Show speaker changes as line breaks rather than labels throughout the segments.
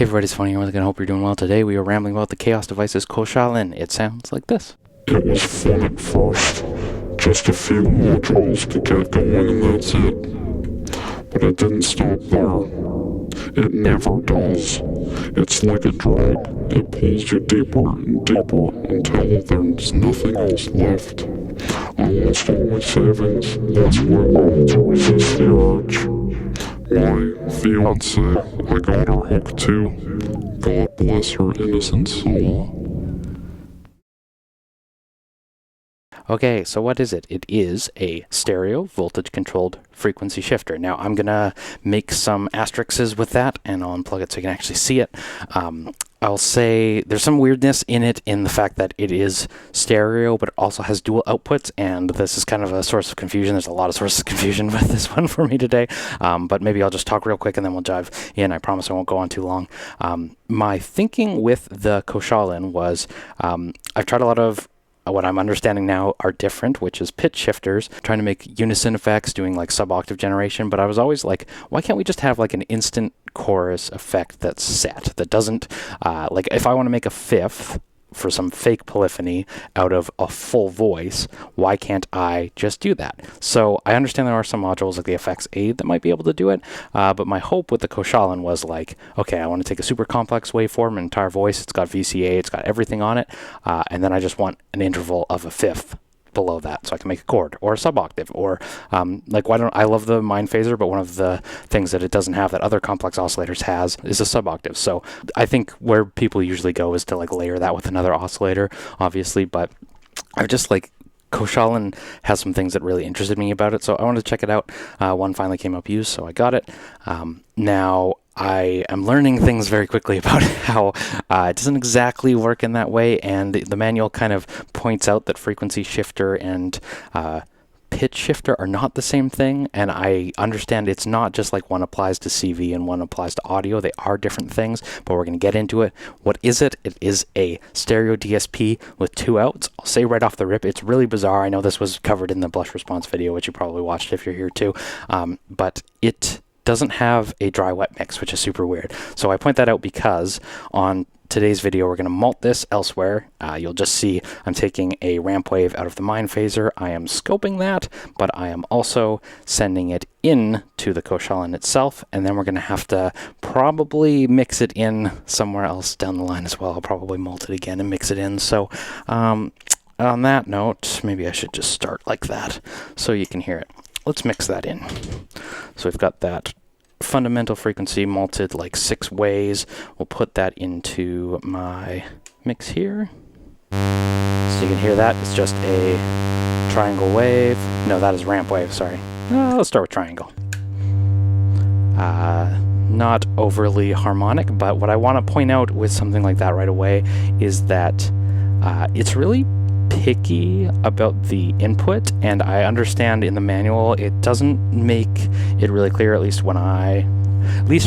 Hey everybody, it's Tafony. I hope you're doing well today. We are rambling about the Xaoc Devices Koszalin. It sounds like this.
It was fun at first. Just a few modules to get going and that's it. But it didn't stop there. It never does. It's like a drug. It pulls you deeper and deeper until there's nothing else left. I lost all my savings. That's why I had to resist the urge. My fiancée, I got her hooked too. God bless her innocent soul.
Okay, so what is it? It is a stereo voltage-controlled frequency shifter. Now, I'm going to make some asterisks with that, and I'll unplug it so you can actually see it. I'll say there's some weirdness in it in the fact that it is stereo, but it also has dual outputs, and this is kind of a source of confusion. There's a lot of sources of confusion with this one for me today, but maybe I'll just talk real quick and then we'll dive in. I promise I won't go on too long. My thinking with the Koszalin was I've tried a lot of what I'm understanding now are different, which is pitch shifters, trying to make unison effects, doing like sub-octave generation, but I was always like, why can't we just have like an instant chorus effect that's set, that doesn't, like if I want to make a fifth for some fake polyphony out of a full voice, why can't I just do that? So I understand there are some modules like the FX Aid that might be able to do it, but my hope with the Koszalin was like, okay, I want to take a super complex waveform, an entire voice, it's got VCA, it's got everything on it, and then I just want an interval of a fifth below that so I can make a chord or a sub-octave or like I love the mind phaser, but one of the things that it doesn't have that other complex oscillators has is a sub-octave. So I think where people usually go is to like layer that with another oscillator, obviously, but I just like Koszalin has some things that really interested me about it, so I wanted to check it out. One finally came up used, so I got it. Now I am learning things very quickly about how it doesn't exactly work in that way, and the manual kind of points out that frequency shifter and pitch shifter are not the same thing, and I understand it's not just like one applies to CV and one applies to audio. They are different things, but we're going to get into it. What is it? It is a stereo DSP with two outs. I'll say right off the rip, it's really bizarre. I know this was covered in the blush response video, which you probably watched if you're here too, but it doesn't have a dry wet mix, which is super weird. So I point that out because on today's video we're going to mult this elsewhere. You'll just see I'm taking a ramp wave out of the mind phaser. I am scoping that, but I am also sending it in to the Koszalin itself, and then we're going to have to probably mix it in somewhere else down the line as well. I'll probably mult it again and mix it in. So on that note, maybe I should just start like that so you can hear it. Let's mix that in. So we've got that fundamental frequency malted like 6 ways. We'll put that into my mix here. So you can hear that. It's just a triangle wave. No, that is ramp wave, sorry. Let's start with triangle. Not overly harmonic, but what I want to point out with something like that right away is that it's really picky about the input, and I understand in the manual it doesn't make it really clear, at least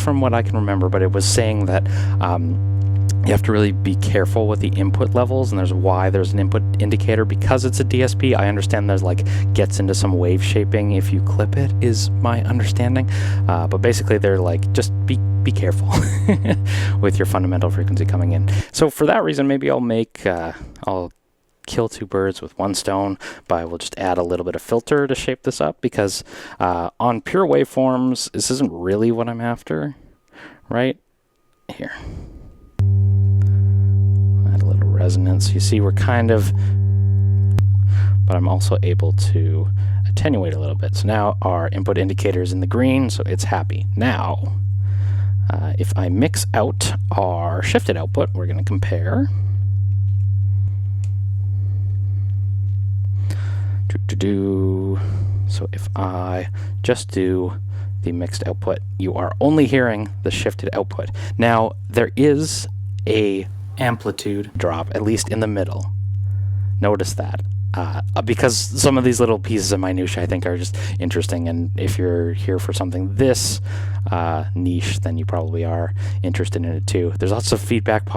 from what I can remember, but it was saying that you have to really be careful with the input levels, and there's an input indicator because it's a DSP. I understand there's like gets into some wave shaping if you clip it, is my understanding, but basically they're like just be careful with your fundamental frequency coming in. So for that reason, maybe I'll kill two birds with one stone, but I will just add a little bit of filter to shape this up, because on pure waveforms, this isn't really what I'm after, right? Here. Add a little resonance. You see we're kind of, but I'm also able to attenuate a little bit. So now our input indicator is in the green, so it's happy. Now, if I mix out our shifted output, we're going to compare. So if I just do the mixed output, you are only hearing the shifted output. Now, there is a amplitude drop, at least in the middle. Notice that. because some of these little pieces of minutia I think are just interesting, and if you're here for something this niche, then you probably are interested in it too. There's lots of feedback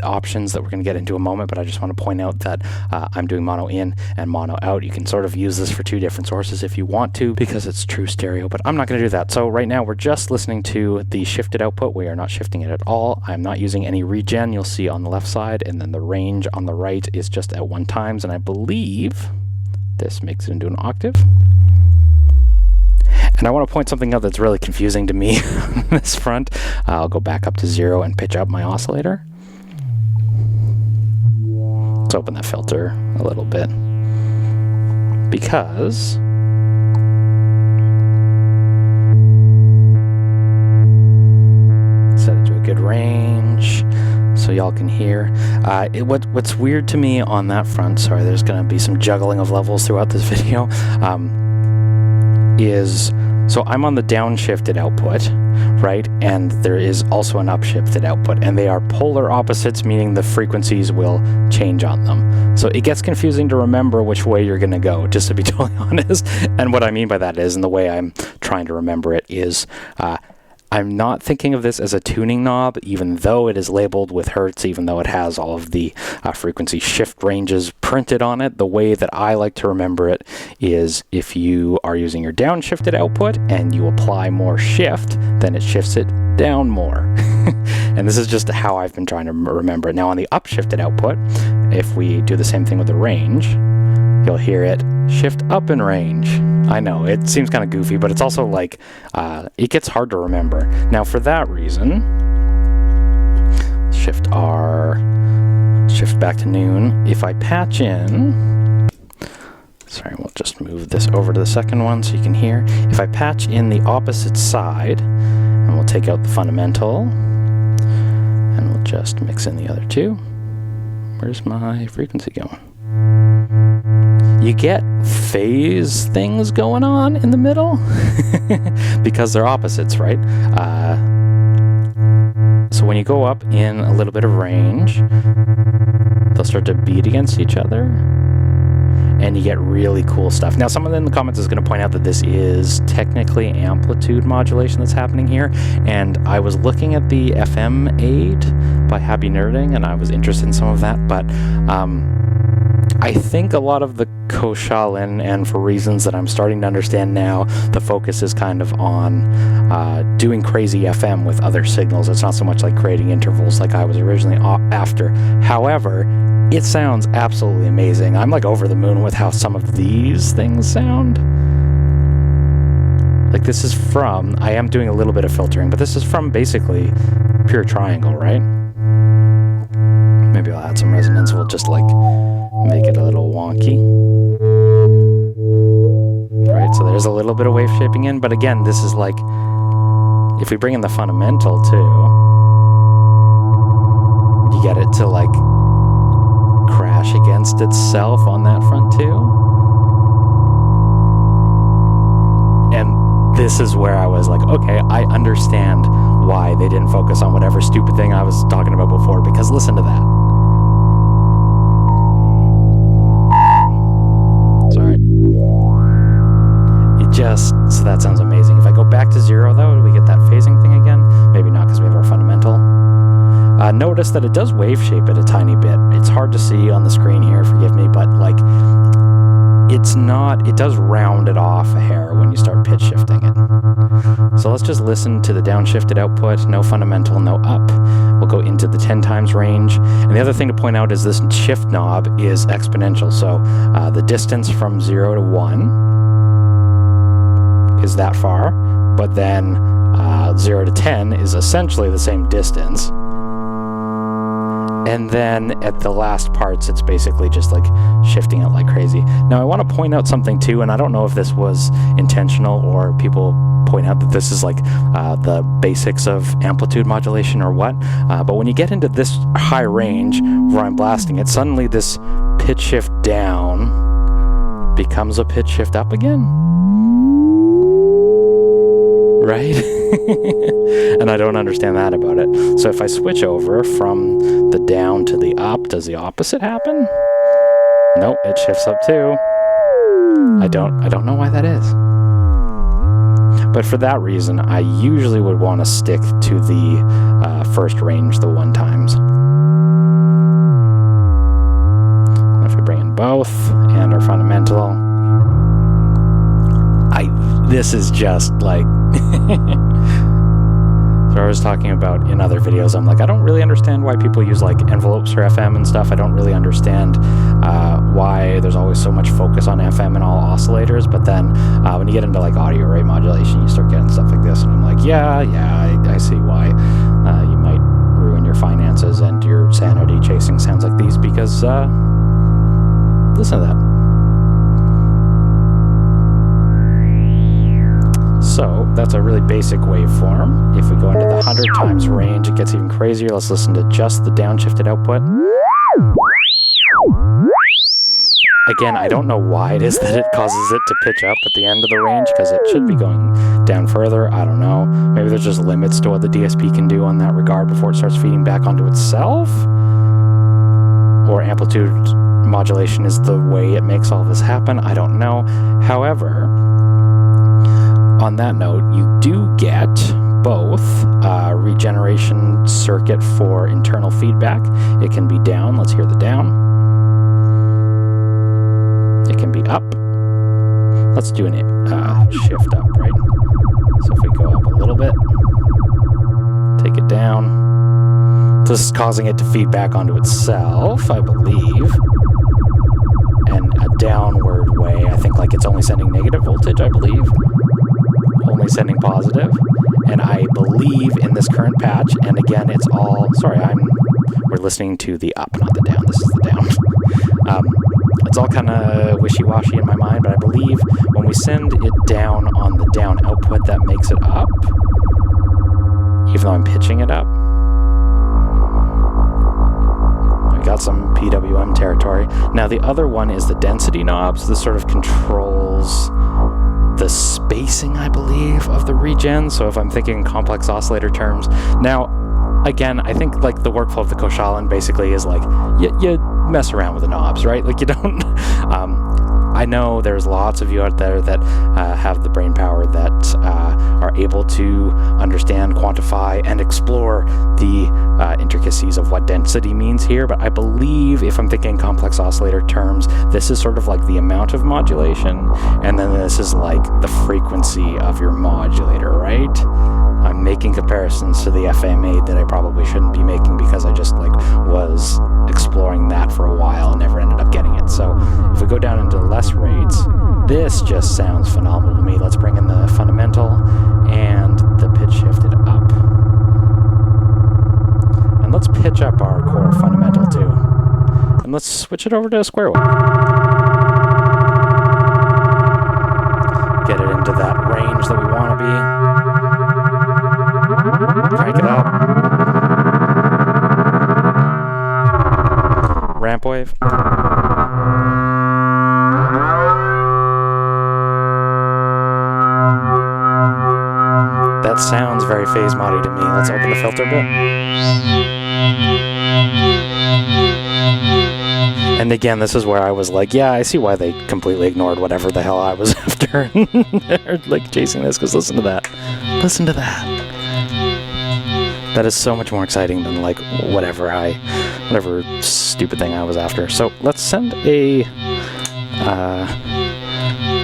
options that we're going to get into in a moment, but I just want to point out that I'm doing mono in and mono out. You can sort of use this for two different sources if you want to, because it's true stereo, but I'm not going to do that. So right now we're just listening to the shifted output. We are not shifting it at all. I'm not using any regen, you'll see on the left side, and then the range on the right is just at 1 times, and I believe this makes it into an octave. And I want to point something out that's really confusing to me on this front. I'll go back up to 0 and pitch up my oscillator. Let's open that filter a little bit, because set it to a good range so y'all can hear. What's weird to me on that front, sorry, there's going to be some juggling of levels throughout this video, is so I'm on the downshifted output, right? And there is also an upshifted output, and they are polar opposites, meaning the frequencies will change on them. So it gets confusing to remember which way you're going to go, just to be totally honest. And what I mean by that is, and the way I'm trying to remember it is, I'm not thinking of this as a tuning knob, even though it is labeled with Hertz, even though it has all of the frequency shift ranges printed on it. The way that I like to remember it is if you are using your downshifted output and you apply more shift, then it shifts it down more. And this is just how I've been trying to remember it. Now on the upshifted output, if we do the same thing with the range, you'll hear it shift up in range. I know, it seems kind of goofy, but it's also like, it gets hard to remember. Now for that reason, shift R, shift back to noon. If I patch in, sorry, we'll just move this over to the second one so you can hear. If I patch in the opposite side, and we'll take out the fundamental, and we'll just mix in the other two. Where's my frequency going? You get phase things going on in the middle because they're opposites, right? So when you go up in a little bit of range, they'll start to beat against each other, and you get really cool stuff. Now, someone in the comments is going to point out that this is technically amplitude modulation that's happening here, and I was looking at the FM aid by Happy Nerding, and I was interested in some of that, but I think a lot of the Koszalin, and for reasons that I'm starting to understand now, the focus is kind of on doing crazy FM with other signals. It's not so much like creating intervals like I was originally after. However, it sounds absolutely amazing. I'm like over the moon with how some of these things sound. Like this is from, I am doing a little bit of filtering, but this is from basically pure triangle, right? Maybe I'll add some resonance. We'll just like make it a little wonky. Right, so there's a little bit of wave shaping in, but again, this is like, if we bring in the fundamental too, you get it to like crash against itself on that front too. And this is where I was like, okay, I understand why they didn't focus on whatever stupid thing I was talking about before, because listen to that. So that sounds amazing. If I go back to 0 though, do we get that phasing thing again? Maybe not, because we have our fundamental. Notice that it does wave shape it a tiny bit. It's hard to see on the screen here, forgive me, but like, it does round it off a hair when you start pitch shifting it. So let's just listen to the downshifted output, no fundamental, no up. We'll go into the 10 times range. And the other thing to point out is this shift knob is exponential. So the distance from 0 to 1 is that far, but then 0 to 10 is essentially the same distance. And then at the last parts, it's basically just like shifting it like crazy. Now I want to point out something too, and I don't know if this was intentional or people point out that this is like the basics of amplitude modulation or what, but when you get into this high range where I'm blasting it, suddenly this pitch shift down becomes a pitch shift up again. Right? And I don't understand that about it. So if I switch over from the down to the up, does the opposite happen? Nope, it shifts up too. I don't know why that is. But for that reason, I usually would want to stick to the first range, the 1 times. If we bring in both and our fundamental, this is just like so I was talking about in other videos, I'm like, I don't really understand why people use like envelopes for FM and stuff. I don't really understand why there's always so much focus on FM and all oscillators, but then when you get into like audio rate modulation, you start getting stuff like this, and I'm like, yeah, I see why you might ruin your finances and your sanity chasing sounds like these, because listen to that. So that's a really basic waveform. If we go into the 100 times range, it gets even crazier. Let's listen to just the downshifted output. Again, I don't know why it is that it causes it to pitch up at the end of the range, because it should be going down further. I don't know. Maybe there's just limits to what the DSP can do on that regard before it starts feeding back onto itself. Or amplitude modulation is the way it makes all this happen. I don't know. However, on that note, you do get both regeneration circuit for internal feedback. It can be down. Let's hear the down. It can be up. Let's do an shift up, right? So if we go up a little bit, take it down. This is causing it to feed back onto itself, I believe. And a downward way, I think like it's only sending negative voltage, I believe. Only sending positive. And I believe in this current patch, and again, it's all, sorry, we're listening to the up, not the down. This is the down. It's all kind of wishy-washy in my mind, but I believe when we send it down on the down output, that makes it up, even though I'm pitching it up. We got some PWM territory. Now the other one is the density knobs. This sort of controls the spacing, I believe, of the regen. So if I'm thinking complex oscillator terms. Now, again, I think like the workflow of the Koszalin basically is like, you mess around with the knobs, right? Like you don't, I know there's lots of you out there that have the brain power that are able to understand, quantify, and explore the intricacies of what density means here, but I believe if I'm thinking complex oscillator terms, this is sort of like the amount of modulation, and then this is like the frequency of your modulator, right? I'm making comparisons to the FAM8 that I probably shouldn't be making because I just like was exploring that for a while and never ended up getting it. So if we go down into less rates, this just sounds phenomenal to me. Let's bring in the fundamental and the pitch shifted up. And let's pitch up our core fundamental too. And let's switch it over to a square wave. Get it into that range that we want to be. Crank it up. Ramp wave. That sounds very phase moddy to me. Let's open the filter bit. And again, this is where I was like, yeah, I see why they completely ignored whatever the hell I was after. They're like chasing this, because listen to that. Listen to that. That is so much more exciting than like whatever stupid thing I was after. So let's send a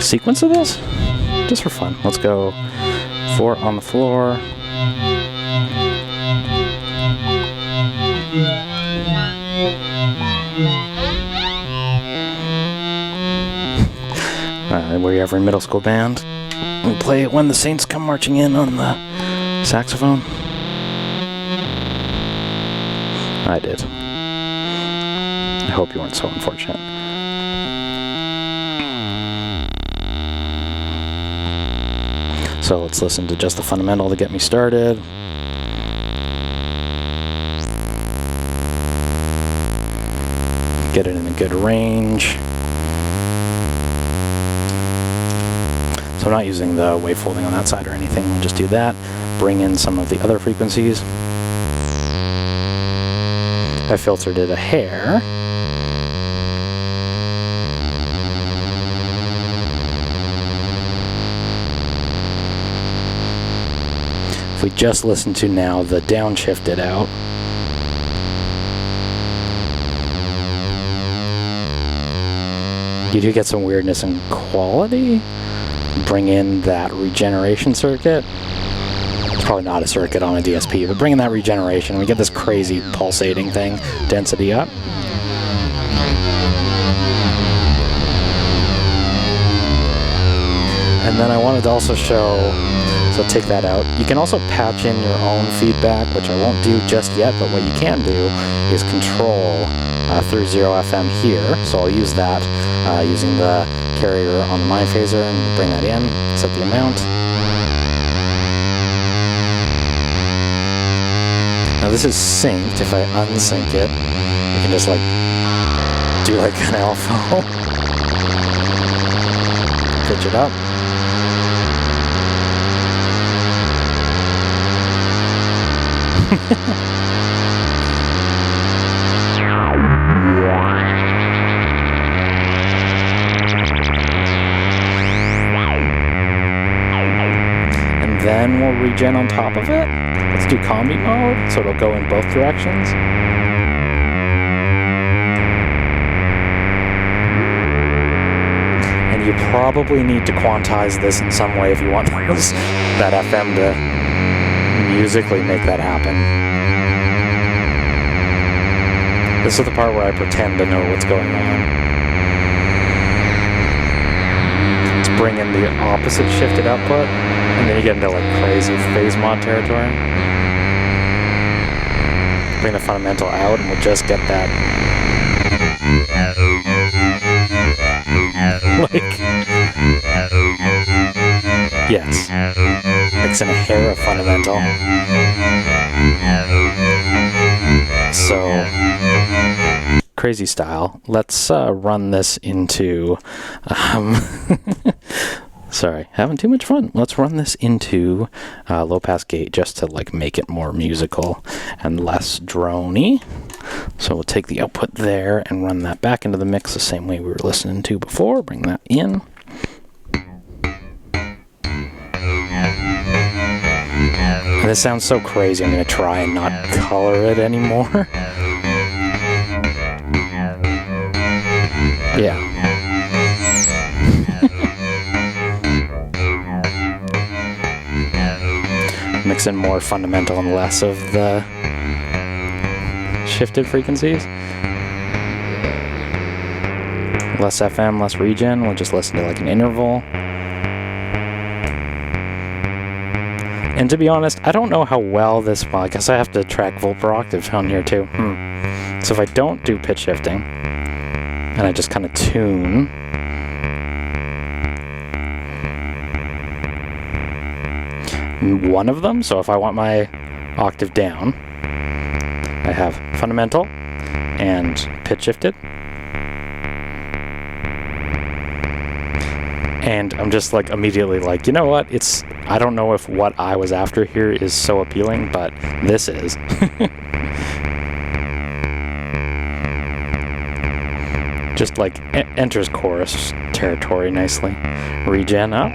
sequence of this, just for fun. Let's go 4 on the floor. Were you ever in middle school band? We play it when the Saints come marching in on the saxophone. I did. I hope you weren't so unfortunate. So let's listen to just the fundamental to get me started. Get it in a good range. So I'm not using the wavefolding on that side or anything. We'll just do that. Bring in some of the other frequencies. I filtered it a hair. If we just listen to now the downshifted out, you do get some weirdness in quality. Bring in that regeneration circuit. It's probably not a circuit on a DSP, but bring in that regeneration. We get this crazy pulsating thing. Density up. And then I wanted to also show, so take that out. You can also patch in your own feedback, which I won't do just yet, but what you can do is control through 0FM here. So I'll use that using the carrier on the mind phaser and bring that in, set the amount. Now this is synced. If I unsync it, I can just like do like an alpha. Pitch it up. And then we'll regen on top of it. Let's do combi mode, so it'll go in both directions. And you probably need to quantize this in some way if you want that FM to musically make that happen. This is the part where I pretend to know what's going on. Let's bring in the opposite shifted output, and then you get into like crazy phase mod territory. Bring the fundamental out, and we'll just get that. Like, yes, mix in a hair of fundamental. So, crazy style. Let's run this into, sorry, having too much fun. Let's run this into low pass gate just to like make it more musical and less droney. So we'll take the output there and run that back into the mix the same way we were listening to before. Bring that in. And this sounds so crazy, I'm going to try and not color it anymore. Yeah. Mix in more fundamental and less of the shifted frequencies. Less FM, less regen. We'll just listen to like an interval. And to be honest, I don't know how well this, well, I guess I have to track volt per octave on here too. So if I don't do pitch shifting, and I just kind of tune, one of them, so if I want my octave down, I have fundamental and pitch shifted. And I'm just like immediately like, you know what, I don't know if what I was after here is so appealing, but this is. Just like enters chorus territory nicely. Regen up.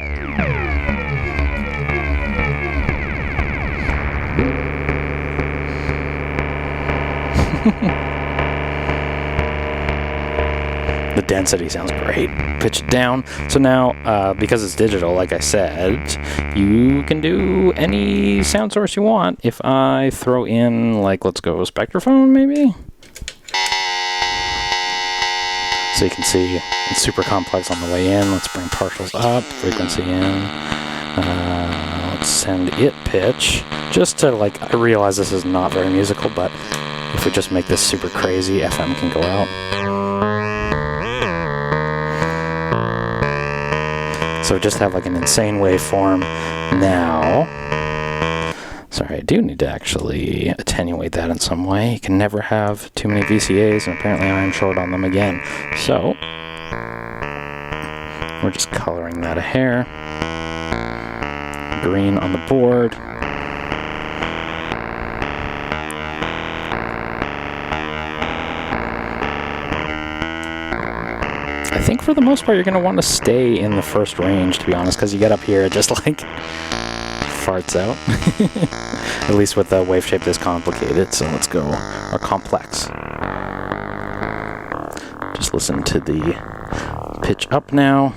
The density sounds great. Pitch it down. So now, because it's digital, like I said, you can do any sound source you want. If I throw in, like, let's go Spectrophone, maybe? So you can see it's super complex on the way in. Let's bring partials up, frequency in. Let's send it pitch. Just to, like, I realize this is not very musical, but if we just make this super crazy, FM can go out. So just have like an insane waveform now. Sorry, I do need to actually attenuate that in some way. You can never have too many VCAs, and apparently I am short on them again. So we're just coloring that a hair. Green on the board. I think for the most part you're going to want to stay in the first range, to be honest, because you get up here, it just like farts out. At least with a wave shape this complicated. So let's go, or complex. Just listen to the pitch up now.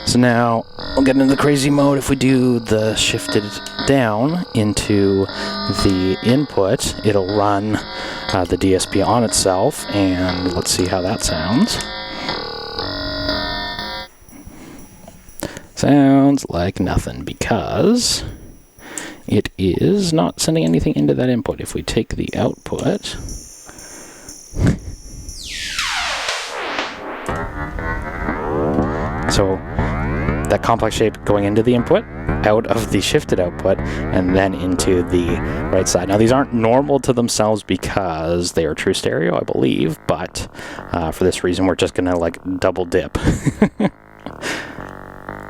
So now we'll get into the crazy mode. If we do the shifted down into the input, it'll run the DSP on itself, and let's see how that sounds. Sounds like nothing because it is not sending anything into that input. If we take the output, so that complex shape going into the input, out of the shifted output, and then into the right side. Now these aren't normal to themselves because they are true stereo, I believe, but for this reason we're just gonna like double dip.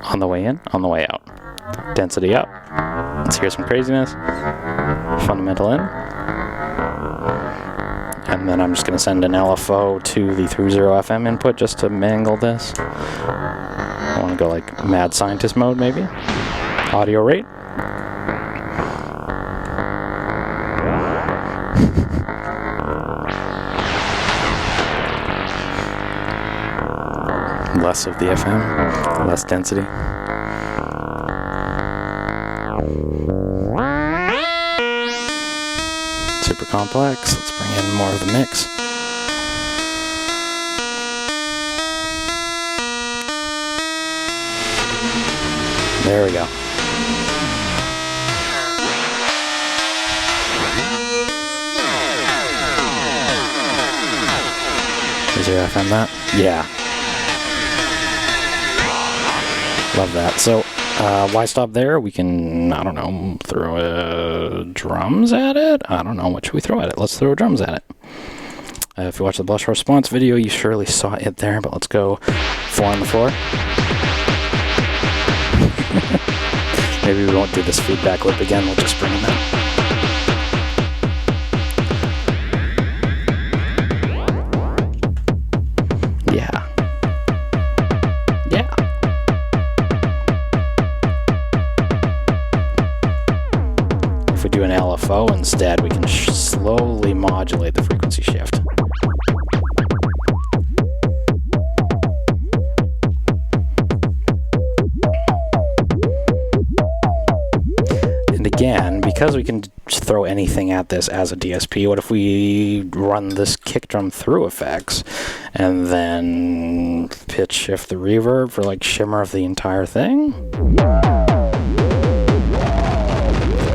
On the way in, on the way out. Density up. Let's hear some craziness. Fundamental in. And then I'm just going to send an LFO to the through 0 FM input just to mangle this. I want to go like mad scientist mode maybe. Audio rate. Less of the FM, less density. Super complex. Let's bring in more of the mix. There we go. Is your FM that? Yeah. Love that. So, why stop there? We can, I don't know, throw drums at it? I don't know, what should we throw at it? Let's throw drums at it. If you watch the blush response video, you surely saw it there, but let's go 4 on the floor. Maybe we won't do this feedback loop again, we'll just bring them out. LFO instead, we can slowly modulate the frequency shift. And again, because we can throw anything at this as a DSP, what if we run this kick drum through effects and then pitch shift the reverb for like shimmer of the entire thing?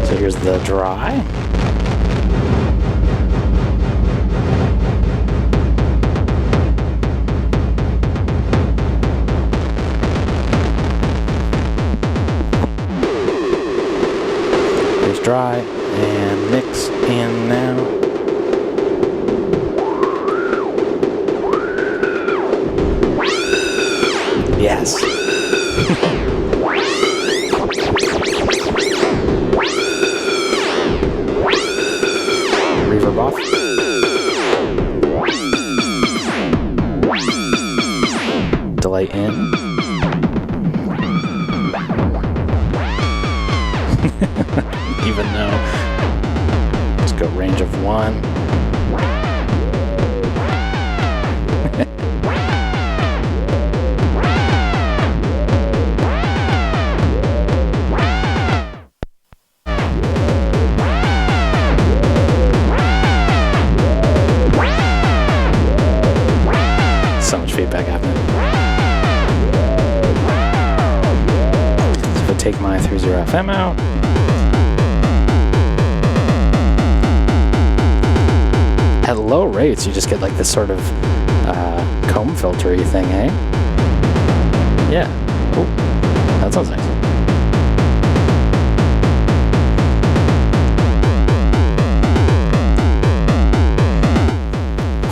So here's the dry. Here's dry and mix in now. Yes. Reverb off. Delay in. Even though, let's go range of 1. Feedback happening. So if I take my 30 FM out, at low rates you just get like this sort of comb filtery thing, eh? Yeah. Cool. That sounds nice.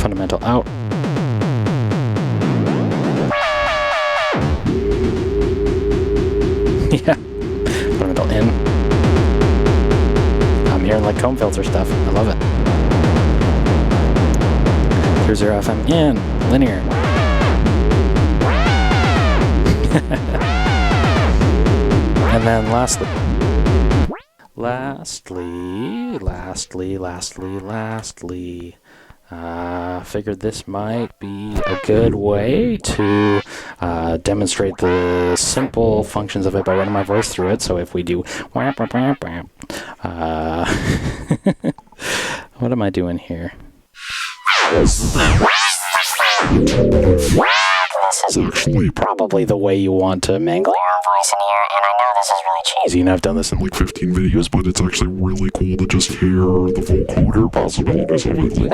Fundamental out. Yeah, fundamental in. I'm hearing like comb filter stuff. I love it. 30 FM in, linear. And then lastly, figured this might be a good way to demonstrate the simple functions of it by running my voice through it. So if we do what am I doing here? This is actually probably the way you want to mangle your voice in here, and I know this is really cheesy, and I've done this in
like 15 videos, but it's actually really cool to just hear the vocoder possibilities of it.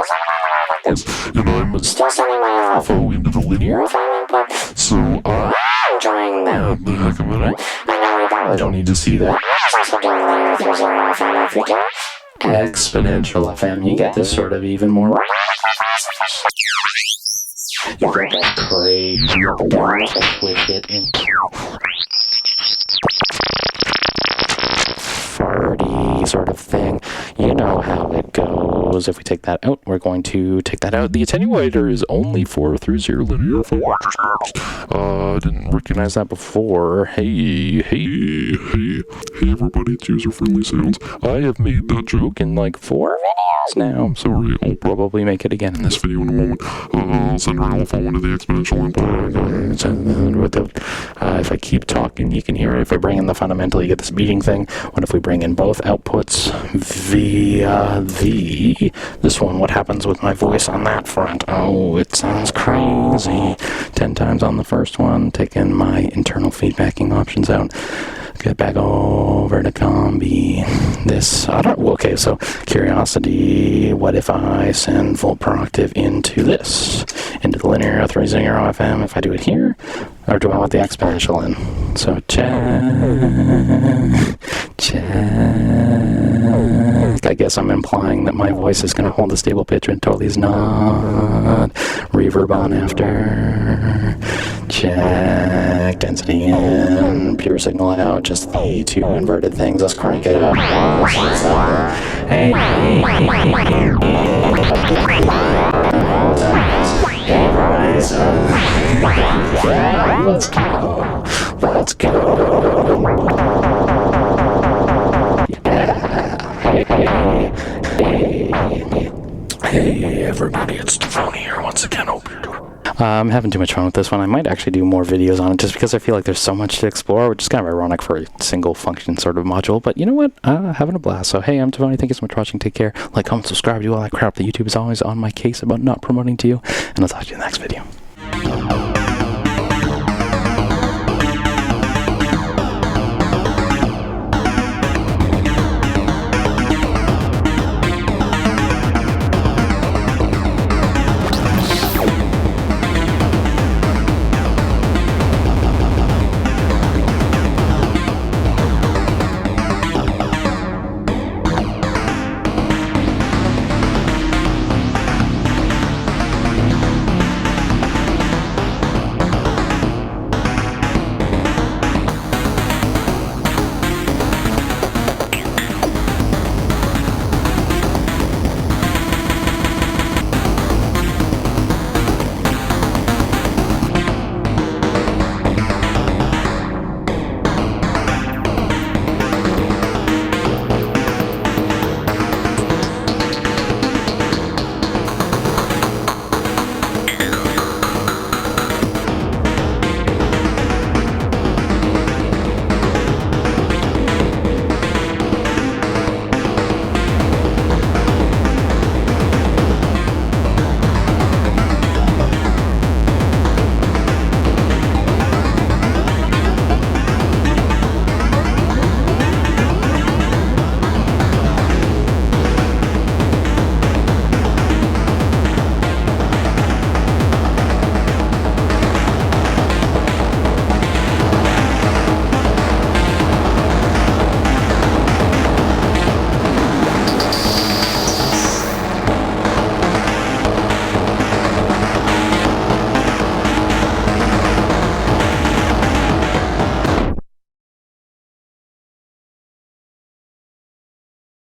And I'm still sending my info into the linear input, so I'm enjoying that. The heck of it. I know we probably don't need to see that. Exponential FM, you get this sort of even more. You get that crazy with it into farty sort of thing. You know how it goes. If we take that out, we're going to take that out. The attenuator is only 430 linear for watchers. Didn't recognize that before. Hey everybody, it's user-friendly sounds. I have made that joke in like 4 videos now. I'm sorry, I'll probably make it again in this video in a moment. I'll send our alpha into the exponential input. If I keep talking, you can hear it. If I bring in the fundamental, you get this beating thing. What if we bring in both outputs via this one? What happens with my voice on that front? Oh, it sounds crazy. 10 times on the first one, taking my internal feedbacking options out. Get back over to combi. This, okay, so curiosity, what if I send volt per octave into this, into the linear 30 FM, if I do it here, or do I want the exponential in? So check. I guess I'm implying that my voice is going to hold a stable pitch when it totally is not. Reverb on after. Check. Density in. Pure signal out. Just the two inverted things. Let's crank it up. Hey. Let's go. Let's go. Hey everybody, it's Tafony here once again. I'm having too much fun with this one. I might actually do more videos on it just because I feel like there's so much to explore, which is kind of ironic for a single function sort of module. But you know what? Having a blast. So hey, I'm Tafony. Thank you so much for watching. Take care. Like, comment, subscribe, do all that crap. The YouTube is always on my case about not promoting to you. And I'll talk to you in the next video.